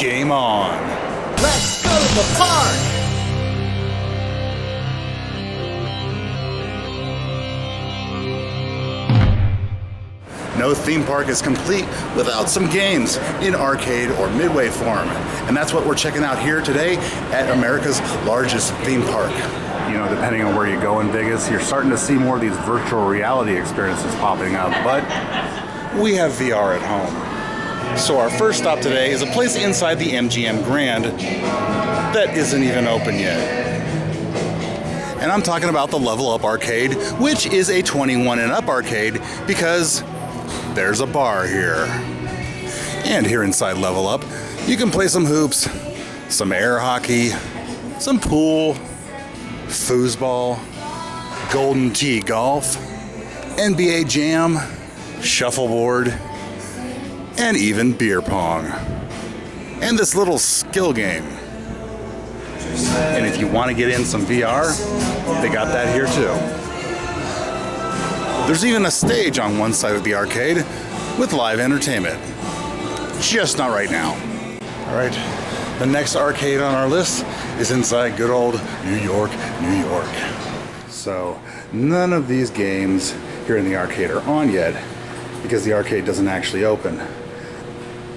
Game on! Let's go to the park! No theme park is complete without some games in arcade or midway form. And that's what we're checking out here today at America's largest theme park. You know, depending on where you go in Vegas, you're starting to see more of these virtual reality experiences popping up, but we have VR at home. So our first stop today is a place inside the MGM Grand that isn't even open yet. And I'm talking about the Level Up Arcade, which is a 21 and up arcade because there's a bar here. And here inside Level Up, you can play some hoops, some air hockey, some pool, foosball, Golden Tee golf, NBA Jam, shuffleboard, and even beer pong. And this little skill game. And if you want to get in some VR, they got that here too. There's even a stage on one side of the arcade with live entertainment. Just not right now. All right, the next arcade on our list is inside good old New York, New York. So none of these games here in the arcade are on yet because the arcade doesn't actually open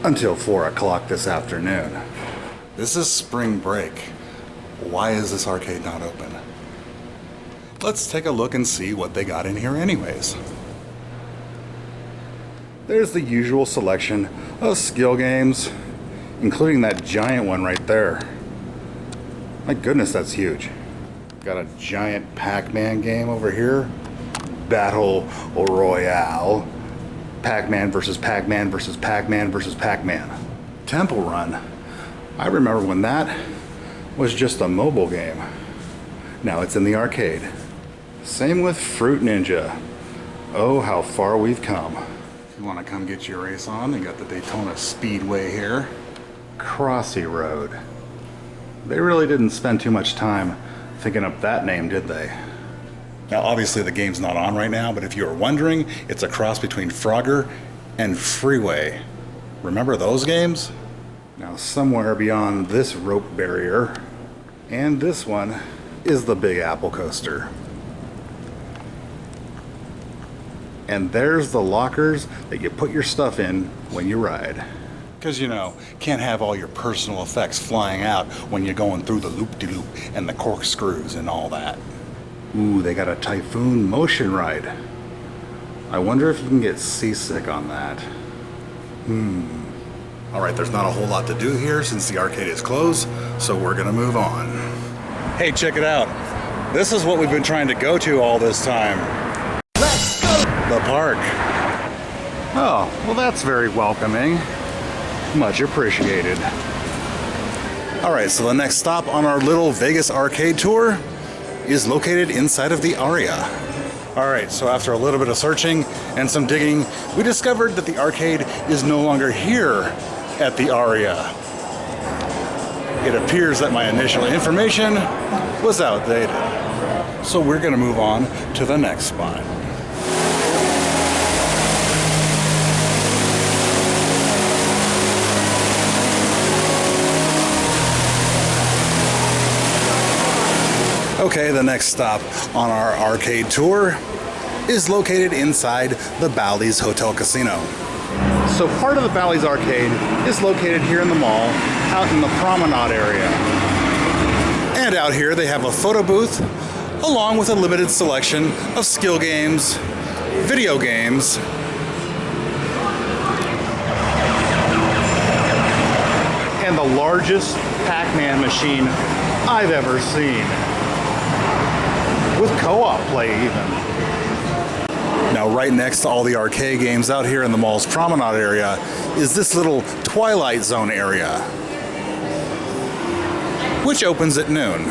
until 4 o'clock this afternoon. This is spring break. Why is this arcade not open? Let's take a look and see what they got in here anyways. There's the usual selection of skill games, including that giant one right there. My goodness, that's huge. Got a giant Pac-Man game over here. Battle Royale. Pac-Man versus Pac-Man versus Pac-Man versus Pac-Man. Temple Run. I remember when that was just a mobile game. Now it's in the arcade. Same with Fruit Ninja. Oh, how far we've come. If you want to come get your race on, they got the Daytona Speedway here. Crossy Road. They really didn't spend too much time thinking up that name, did they? Now obviously the game's not on right now, but if you were wondering, it's a cross between Frogger and Freeway. Remember those games? Now somewhere beyond this rope barrier, and this one, is the Big Apple Coaster. And there's the lockers that you put your stuff in when you ride. Because, you know, can't have all your personal effects flying out when you're going through the loop-de-loop and the corkscrews and all that. Ooh, they got a Typhoon motion ride. I wonder if you can get seasick on that. Alright, there's not a whole lot to do here since the arcade is closed, so we're gonna move on. Hey, check it out. This is what we've been trying to go to all this time. Let's go! The park. Oh, well that's very welcoming. Much appreciated. Alright, so the next stop on our little Vegas arcade tour is located inside of the Aria. Alright, so after a little bit of searching and some digging, we discovered that the arcade is no longer here at the Aria. It appears that my initial information was outdated. So we're gonna move on to the next spot. Okay, the next stop on our arcade tour is located inside the Bally's Hotel Casino. So part of the Bally's arcade is located here in the mall, out in the promenade area. And out here they have a photo booth, along with a limited selection of skill games, video games, and the largest Pac-Man machine I've ever seen. With co-op play even. Now right next to all the arcade games out here in the mall's promenade area is this little Twilight Zone area, which opens at noon.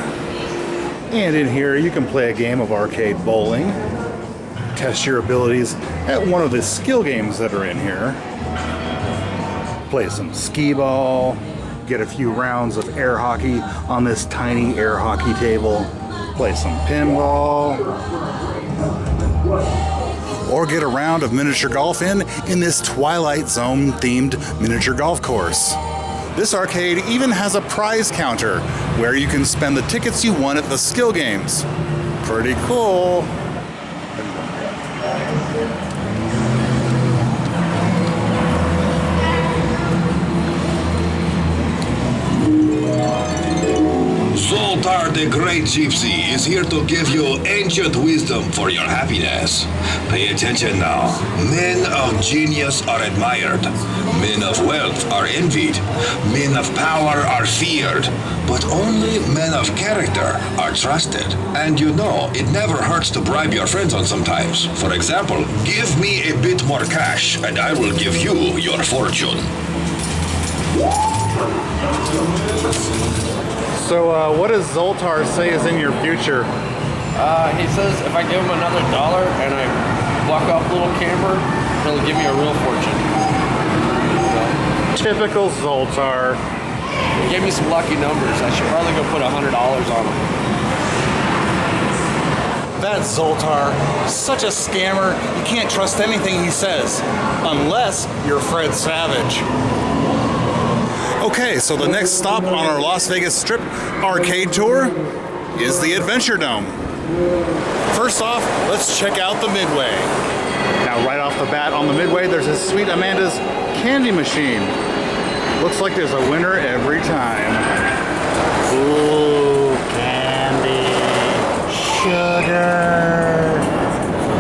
And in here you can play a game of arcade bowling, test your abilities at one of the skill games that are in here, play some skee ball, get a few rounds of air hockey on this tiny air hockey table, play some pinball, or get a round of miniature golf in this Twilight Zone themed miniature golf course. This arcade even has a prize counter where you can spend the tickets you won at the skill games. Pretty cool. Zoltar the Great Gypsy is here to give you ancient wisdom for your happiness. Pay attention now. Men of genius are admired. Men of wealth are envied. Men of power are feared. But only men of character are trusted. And you know, it never hurts to bribe your friends on sometimes. For example, give me a bit more cash and I will give you your fortune. So what does Zoltar say is in your future? He says if I give him another $1 and I block off a little camper, he'll give me a real fortune. So, Typical Zoltar. he gave me some lucky numbers. I should probably go put $100 on them. That's Zoltar. Such a scammer. You can't trust anything he says. Unless you're Fred Savage. Okay, so the next stop on our Las Vegas Strip arcade tour is the Adventuredome. First off, let's check out the midway. Now, right off the bat on the midway, there's this Sweet Amanda's candy machine. Looks like there's a winner every time. Ooh, candy, sugar.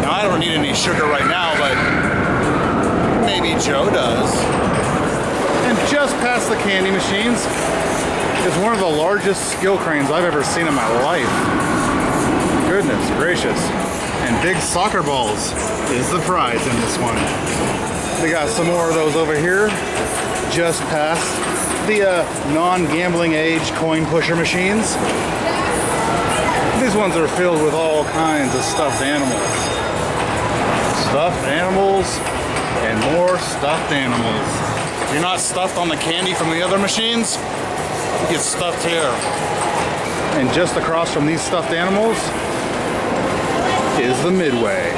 Now, I don't need any sugar right now, but maybe Joe does. And just past the candy machines is one of the largest skill cranes I've ever seen in my life. Goodness gracious. And big soccer balls is the prize in this one. They got some more of those over here, just past the non-gambling age coin pusher machines. These ones are filled with all kinds of stuffed animals. Stuffed animals and more stuffed animals. If you're not stuffed on the candy from the other machines, you get stuffed here. And just across from these stuffed animals is the midway,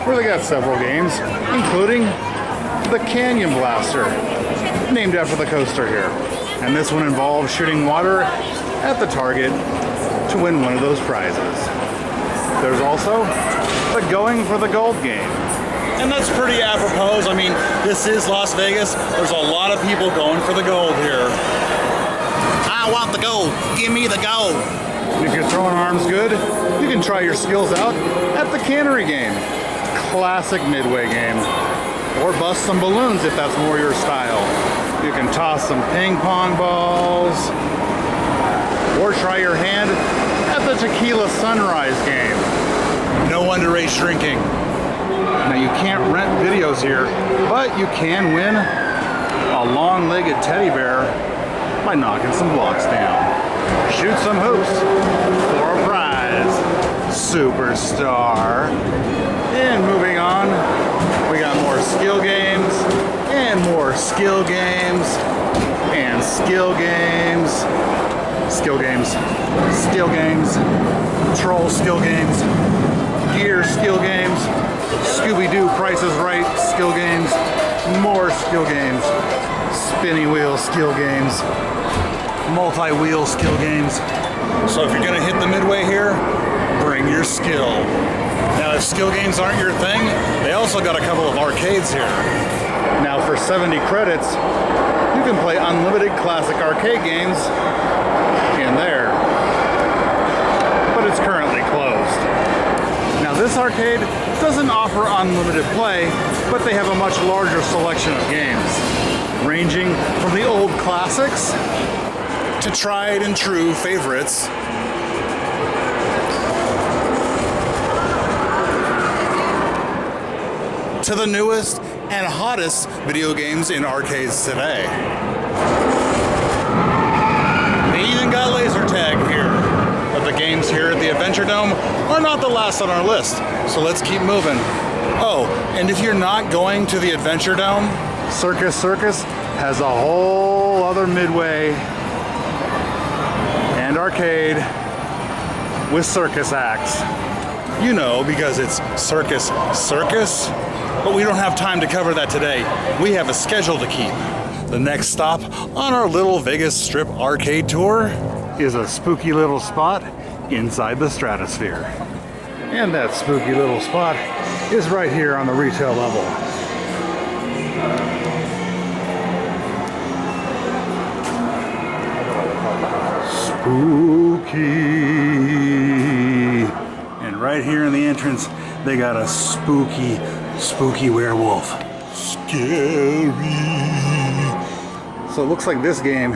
where they got several games, including the Canyon Blaster, named after the coaster here. And this one involves shooting water at the target to win one of those prizes. There's also the Going for the Gold game. And that's pretty apropos. I mean, this is Las Vegas. There's a lot of people going for the gold here. I want the gold. Give me the gold. And if you're throwing arms good, you can try your skills out at the Cannery game. Classic midway game. Or bust some balloons if that's more your style. You can toss some ping pong balls. Or try your hand at the Tequila Sunrise game. No underage drinking. Now you can't rent videos here, but you can win a long-legged teddy bear by knocking some blocks down. Shoot some hoops for a prize. Superstar. And moving on, we got more skill games, and more skill games, and skill games, skill games, skill games, troll skill games, gear skill games, Scooby-Doo Price is Right skill games, more skill games, spinny wheel skill games, multi-wheel skill games. So if you're gonna hit the midway here, bring your skill. Now if skill games aren't your thing, they also got a couple of arcades here. Now for 70 credits, you can play unlimited classic arcade games in there, but it's currently closed. Now this arcade doesn't offer unlimited play, but they have a much larger selection of games, ranging from the old classics to tried and true favorites, to the newest and hottest video games in arcades today. They even got laser tag here. But the games here at the Adventuredome are not the last on our list, so let's keep moving. Oh, and if you're not going to the Adventuredome, Circus Circus has a whole other midway and arcade with circus acts. You know, because it's Circus Circus, but we don't have time to cover that today. We have a schedule to keep. The next stop on our little Vegas Strip arcade tour is a spooky little spot inside the Stratosphere. And that spooky little spot is right here on the retail level. Spooky. And right here in the entrance, they got a spooky werewolf. Scary. So it looks like this game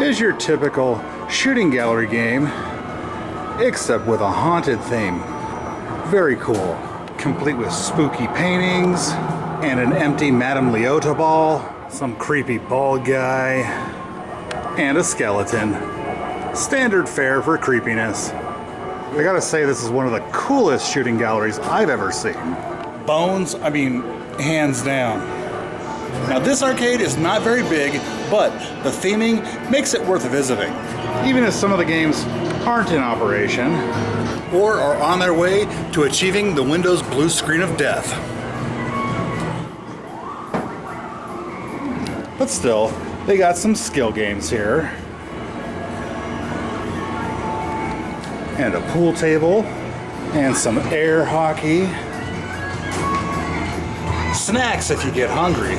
is your typical shooting gallery game, except with a haunted theme. Very cool. Complete with spooky paintings and an empty Madame Leota ball, some creepy bald guy, and a skeleton. Standard fare for creepiness. I gotta say, this is one of the coolest shooting galleries I've ever seen. Bones, I mean, hands down. Now this arcade is not very big, but the theming makes it worth visiting. Even if some of the games aren't in operation, or are on their way to achieving the Windows blue screen of death. But still, they got some skill games here. And a pool table, and some air hockey. Snacks if you get hungry.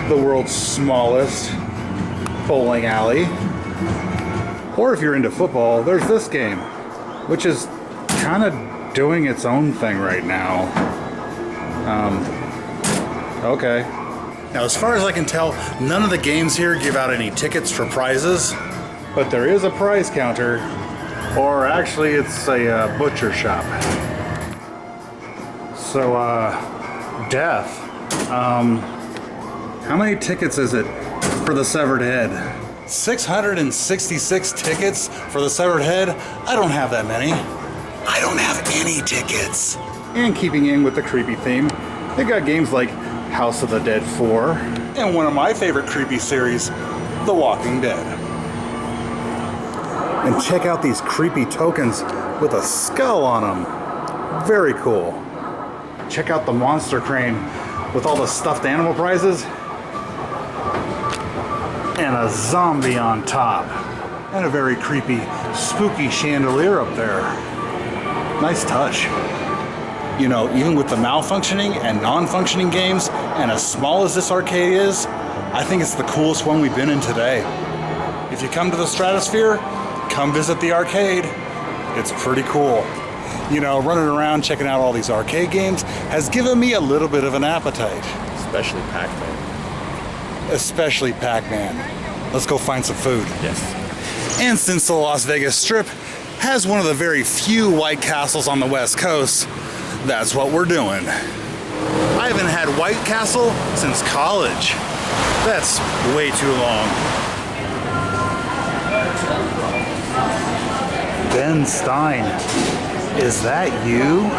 The world's smallest bowling alley. Or if you're into football, there's this game, which is kind of doing its own thing right now. Okay. Now, as far as I can tell, none of the games here give out any tickets for prizes, but there is a prize counter, or actually it's a butcher shop. So, death. How many tickets is it for the severed head? 666 tickets for the severed head? I don't have that many. I don't have any tickets. And keeping in with the creepy theme, they got games like House of the Dead 4, and one of my favorite creepy series, The Walking Dead. And check out these creepy tokens with a skull on them. Very cool. Check out the monster crane with all the stuffed animal prizes. And a zombie on top. And a very creepy, spooky chandelier up there. Nice touch. You know, even with the malfunctioning and non-functioning games, and as small as this arcade is, I think it's the coolest one we've been in today. If you come to the Stratosphere, come visit the arcade. It's pretty cool. You know, running around checking out all these arcade games has given me a little bit of an appetite. Especially Pac-Man. Especially Pac-Man. Let's go find some food. Yes. And since the Las Vegas Strip has one of the very few White Castles on the West Coast, that's what we're doing. I haven't had White Castle since college. That's way too long. Ben Stein, is that you?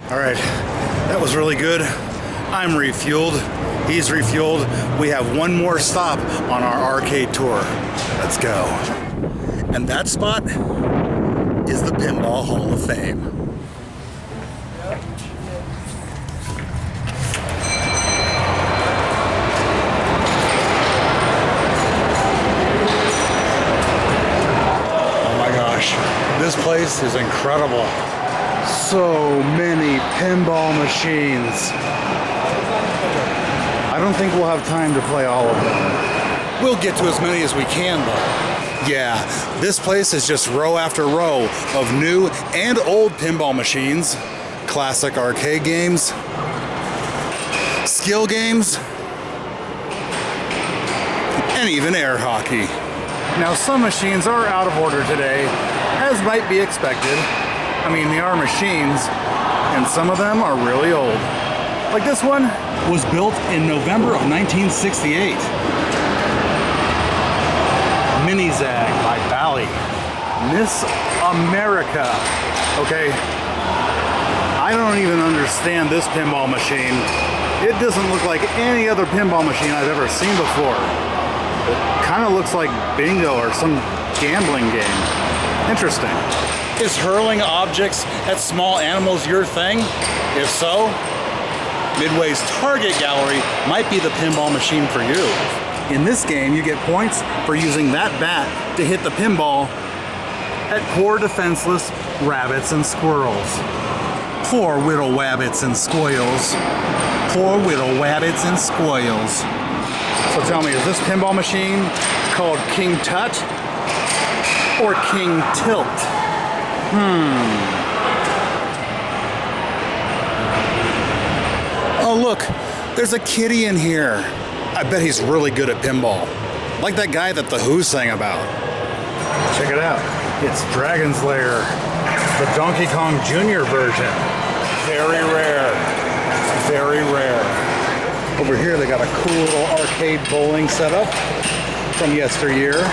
All right, that was really good. I'm refueled. He's refueled. We have one more stop on our arcade tour. Let's go. And that spot is the Pinball Hall of Fame. Oh my gosh, this place is incredible. So many pinball machines. I don't think we'll have time to play all of them. We'll get to as many as we can though. Yeah, this place is just row after row of new and old pinball machines. classic arcade games, skill games, and even air hockey. Now, some machines are out of order today, as might be expected. I mean, they are machines, and some of them are really old. Like this one was built in November of 1968. Mini Zag by Bally. Miss America. Okay, I don't even understand this pinball machine. It doesn't look like any other pinball machine I've ever seen before. It kind of looks like bingo or some gambling game. Interesting. Is hurling objects at small animals your thing? If so, Midway's Target Gallery might be the pinball machine for you. In this game, you get points for using that bat to hit the pinball at poor defenseless rabbits and squirrels. Poor little wabbits and squirrels. Poor little wabbits and squirrels. So tell me, is this pinball machine called King Tut or King Tilt? Oh look, there's a kitty in here. I bet he's really good at pinball. Like that guy that The Who sang about. Check it out. It's Dragon's Lair, the Donkey Kong Jr. version. Very rare. Very rare. Over here they got a cool little arcade bowling setup from yesteryear.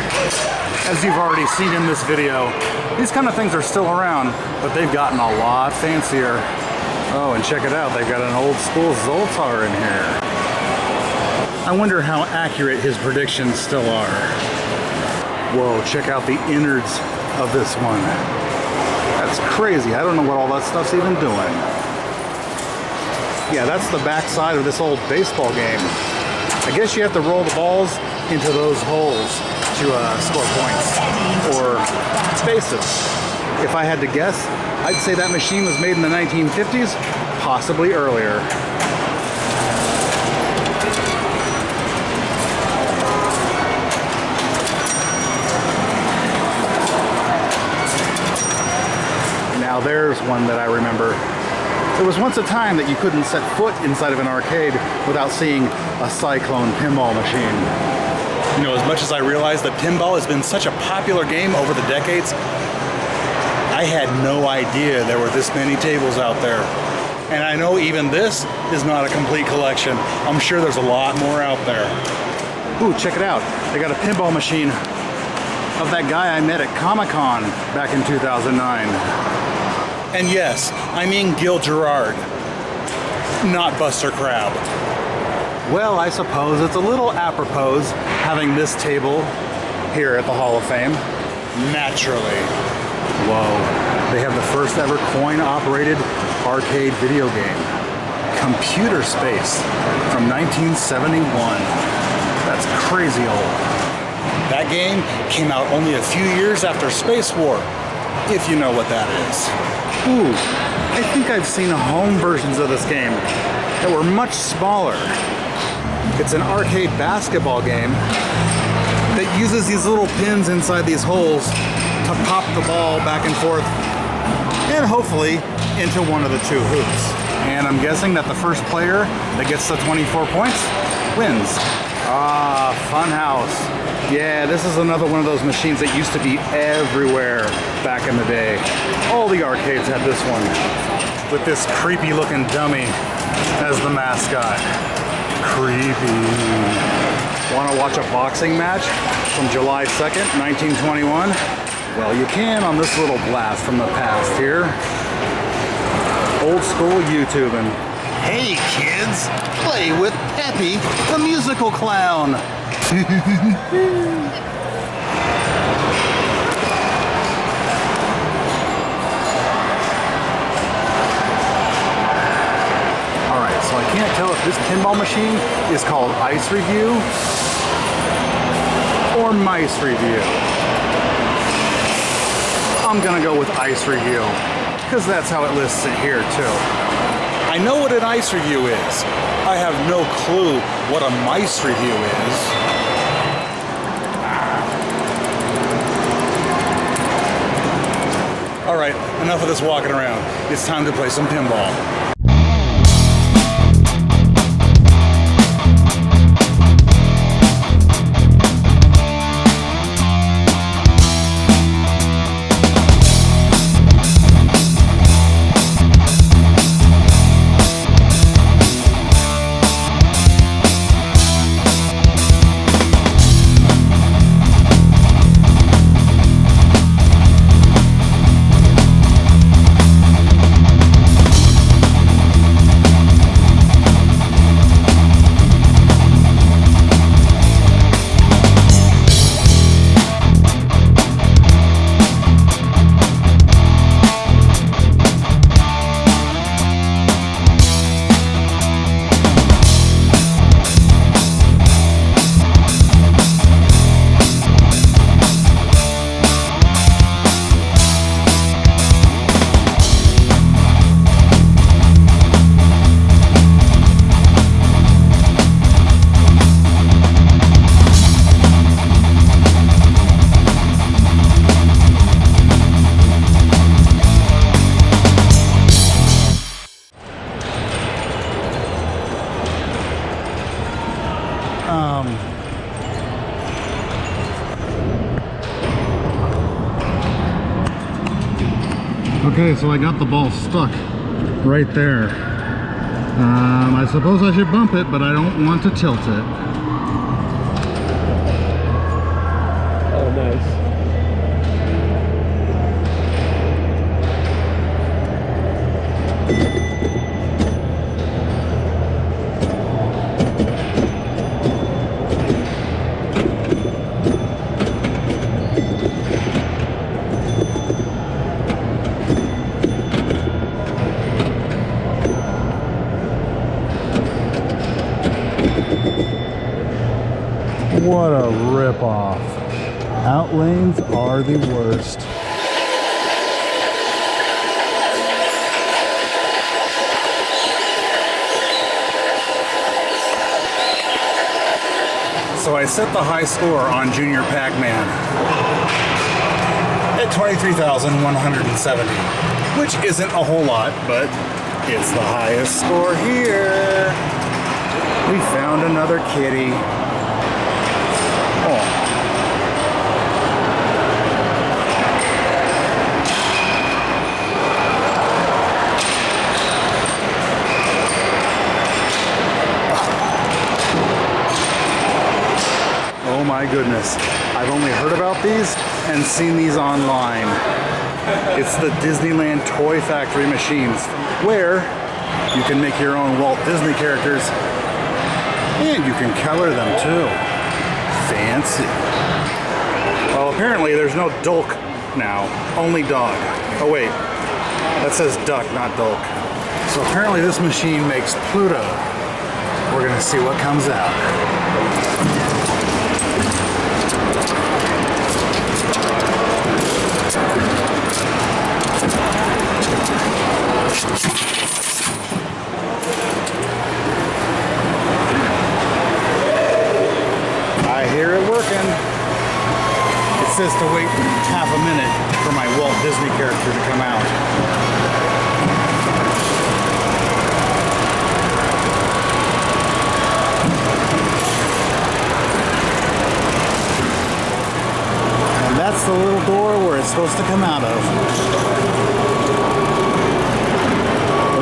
As you've already seen in this video, these kind of things are still around, but they've gotten a lot fancier. Oh, and check it out, they've got an old school Zoltar in here. I wonder how accurate his predictions still are. Whoa, check out the innards of this one. That's crazy. I don't know what all that stuff's even doing. Yeah, that's the backside of this old baseball game. I guess you have to roll the balls into those holes to score points or bases. If I had to guess, I'd say that machine was made in the 1950s, possibly earlier. Now there's one that I remember. There was once a time that you couldn't set foot inside of an arcade without seeing a Cyclone pinball machine. You know, as much as I realize that pinball has been such a popular game over the decades, I had no idea there were this many tables out there. And I know even this is not a complete collection. I'm sure there's a lot more out there. Ooh, check it out. They got a pinball machine of that guy I met at Comic-Con back in 2009. And yes, I mean Gil Gerard, not Buster Crabbe. Well, I suppose it's a little apropos having this table here at the Hall of Fame. Naturally. Whoa, they have the first ever coin-operated arcade video game, Computer Space, from 1971. That's crazy old. That game came out only a few years after Space War, if you know what that is. Ooh, I think I've seen home versions of this game that were much smaller. It's an arcade basketball game that uses these little pins inside these holes to pop the ball back and forth and hopefully into one of the two hoops. And I'm guessing that the first player that gets the 24 points wins. Ah, Funhouse. Yeah, this is another one of those machines that used to be everywhere back in the day. All the arcades had this one, with this creepy looking dummy as the mascot. Creepy. Want to watch a boxing match from July 2nd, 1921? Well, you can on this little blast from the past here. Old school YouTubing. Hey kids, play with Peppy, the musical clown. Alright, so I can't tell if this pinball machine is called Ice Review or Mice Review. I'm gonna go with Ice Review, because that's how it lists it here too. I know what an ice review is. I have no clue what a mice review is. All right, enough of this walking around. It's time to play some pinball. Okay, so I got the ball stuck right there. I suppose I should bump it, but I don't want to tilt it. Oh, nice. What a rip-off. Out lanes are the worst. So I set the high score on Junior Pac-Man at 23,170, which isn't a whole lot, but it's the highest score here. We found another kitty. Oh my goodness, I've only heard about these and seen these online. It's the Disneyland Toy Factory machines, where you can make your own Walt Disney characters and you can color them too. Fancy. Well, apparently there's no Dulk now, only dog. Oh wait, that says duck, not Dulk. So apparently this machine makes Pluto. We're gonna see what comes out. I hear it working. It says to wait half a minute for my Walt Disney character to come out. And that's the little door where it's supposed to come out of.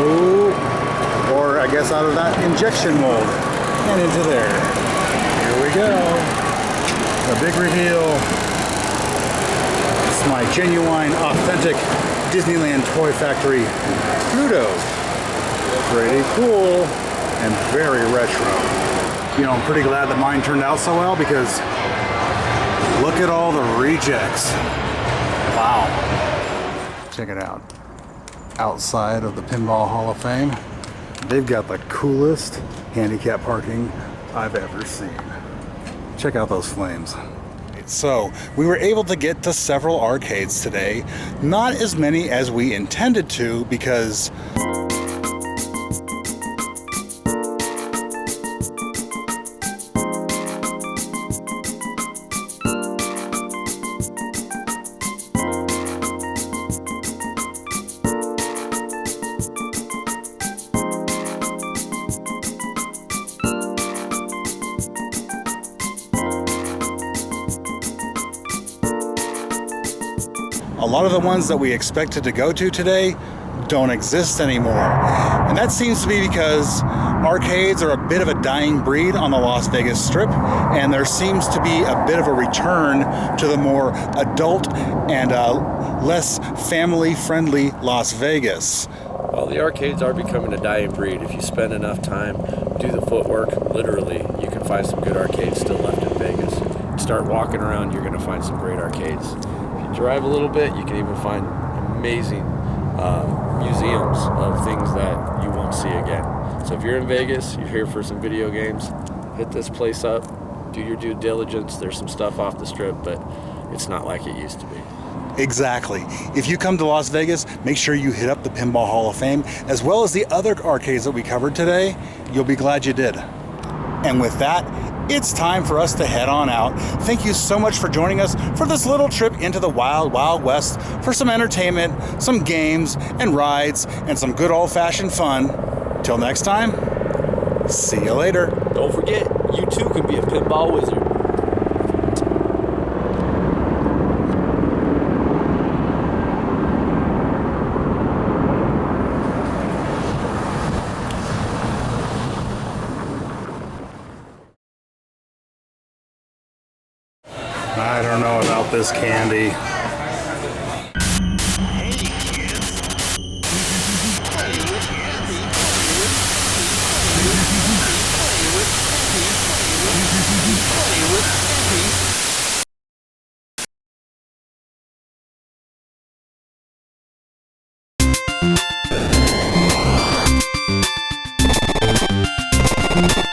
Oh, or I guess out of that injection mold and into there. Here we go. The big reveal. It's my genuine, authentic Disneyland Toy Factory Pluto. Pretty cool and very retro. You know, I'm pretty glad that mine turned out so well because look at all the rejects. Wow. Check it out. Outside of the Pinball Hall of Fame, they've got the coolest handicap parking I've ever seen. Check out those flames. So, we were able to get to several arcades today. Not as many as we intended to because a lot of the ones that we expected to go to today don't exist anymore. And that seems to be because arcades are a bit of a dying breed on the Las Vegas Strip, and there seems to be a bit of a return to the more adult and less family-friendly Las Vegas. Well, the arcades are becoming a dying breed. If you spend enough time, do the footwork, literally, you can find some good arcades still left in Vegas. Start walking around, you're going to find some great arcades. If you drive a little bit, you can even find amazing museums of things that you won't see again. So if you're in Vegas, you're here for some video games, hit this place up, do your due diligence. There's some stuff off the strip, but it's not like it used to be. Exactly. If you come to Las Vegas, make sure you hit up the Pinball Hall of Fame, as well as the other arcades that we covered today. You'll be glad you did. And with that, it's time for us to head on out. Thank you so much for joining us for this little trip into the Wild Wild West for some entertainment, some games and rides, and some good old-fashioned fun. Till next time, see you later. Don't forget, you too can be a pinball wizard. I don't know about this candy. Play with